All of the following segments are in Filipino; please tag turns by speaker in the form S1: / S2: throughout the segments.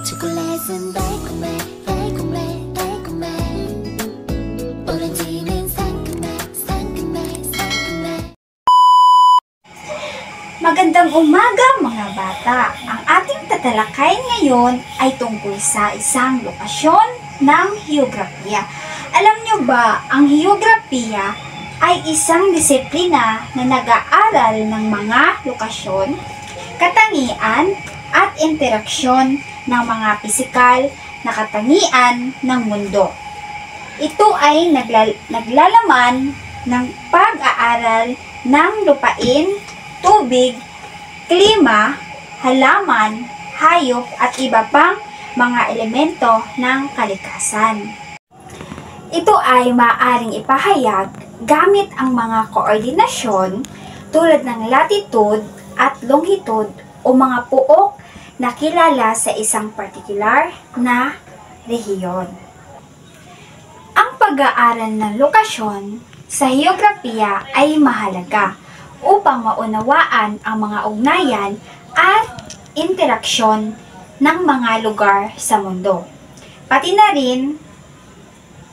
S1: 초콜릿은 달콤해 달콤해 달콤해 오렌지는 상큼해 상큼해 상큼해.
S2: Magandang umaga mga bata! Ang ating tatalakayin ngayon ay tungkol sa isang lokasyon ng heograpiya. Alam nyo ba, ang heograpiya ay isang disiplina na nag-aaral ng mga lokasyon, katangian at interaksyon ng mga pisikal na katangian ng mundo. Ito ay naglalaman ng pag-aaral ng lupain, tubig, klima, halaman, hayop at iba pang mga elemento ng kalikasan. Ito ay maaaring ipahayag gamit ang mga koordinasyon tulad ng latitude at longitude o mga puok na kilala sa isang partikular na rehiyon. Ang pag-aaral ng lokasyon sa heograpiya ay mahalaga upang maunawaan ang mga ugnayan at interaksyon ng mga lugar sa mundo. Pati na rin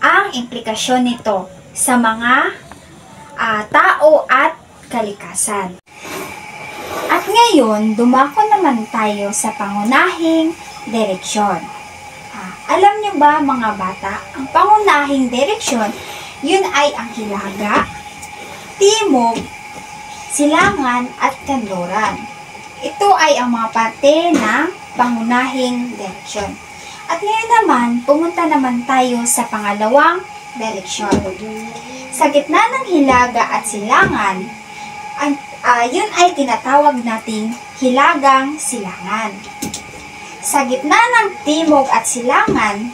S2: ang implikasyon nito sa mga tao at kalikasan. At ngayon, dumako naman tayo sa pangunahing direksyon. Alam niyo ba mga bata, ang pangunahing direksyon, yun ay ang hilaga, timog, silangan at kanluran. Ito ay ang mga parte ng pangunahing direksyon. At ngayon naman, pumunta naman tayo sa pangalawang direksyon. Sa gitna ng hilaga at silangan, yun ay tinatawag nating hilagang silangan. Sa gitna ng timog at silangan,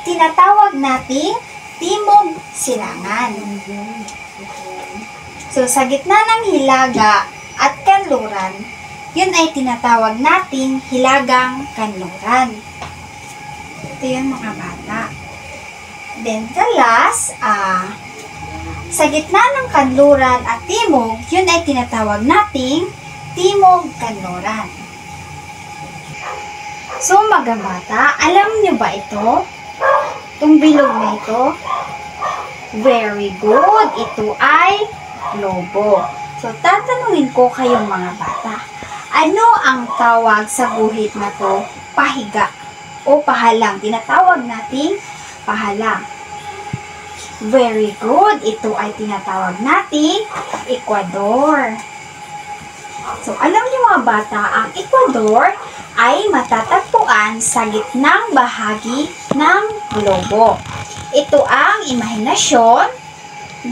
S2: tinatawag nating timog silangan. So, sa gitna ng hilaga at kanluran, yun ay tinatawag nating hilagang kanluran. Ito yun mga bata. Then, the last, sa gitna ng kanluran at timog, yun ay tinatawag nating timog kanluran. So, mga bata, alam niyo ba ito? Itong bilog na ito? Very good! Ito ay globo. So, tatanungin ko kayong mga bata, ano ang tawag sa guhit na to? Pahiga o pahalang. Tinatawag nating pahalang. Very good. Ito ay tinatawag nating Ecuador. So, alam niyo mga bata, ang Ecuador ay matatagpuan sa gitnang bahagi ng globo. Ito ang imahinasyon,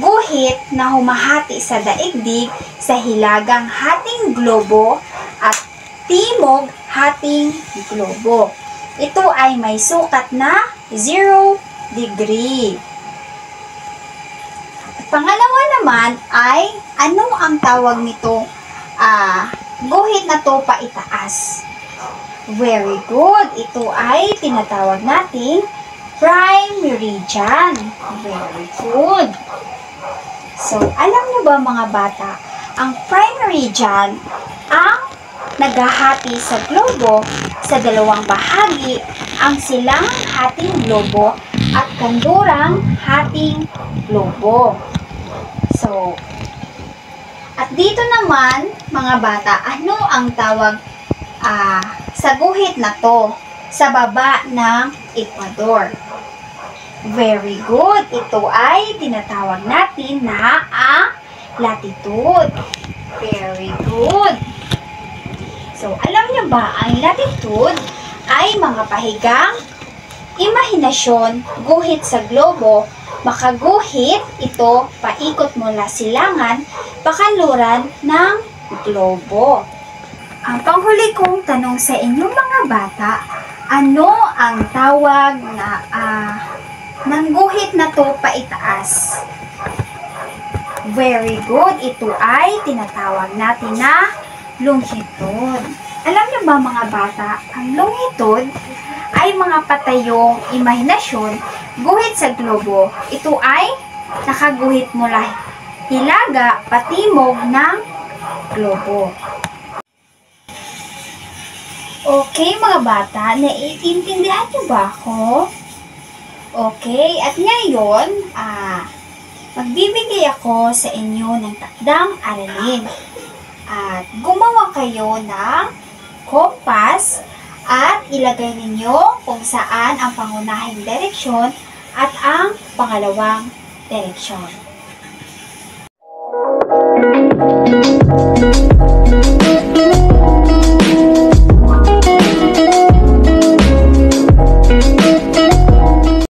S2: guhit na humahati sa daigdig sa hilagang hating globo at timog hating globo. Ito ay may sukat na 0 degree. Pangalawa naman ay, ano ang tawag nito? Guhit na to paitaas. Very good. Ito ay tinatawag nating prime meridian. Very good. So, alam niyo ba mga bata, ang prime meridian ang naghahati sa globo sa dalawang bahagi, ang silang hating globo at kanlurang hating globo. So, at dito naman, mga bata, ano ang tawag sa guhit na to sa baba ng Ecuador? Very good. Ito ay tinatawag natin na ang latitude. Very good. So, alam niyo ba, ang latitude ay mga pahigang imahinasyon, guhit sa globo, makaguhit ito paikot mula silangan, pakanluran ng globo. Ang panghuli kong tanong sa inyong mga bata, ano ang tawag na ng guhit na to paitaas? Very good. Ito ay tinatawag natin na longitude. Alam niyo ba mga bata, ang longitude ay mga patayong imahinasyon, guhit sa globo. Ito ay nakaguhit mula hilaga patimog ng globo. Okay, mga bata, naiintindihan niyo ba ako? Okay, at ngayon, magbibigay ako sa inyo ng takdang aralin. At gumawa kayo ng kompas at ilagay ninyo kung saan ang pangunahing direksyon at ang pangalawang direksyon.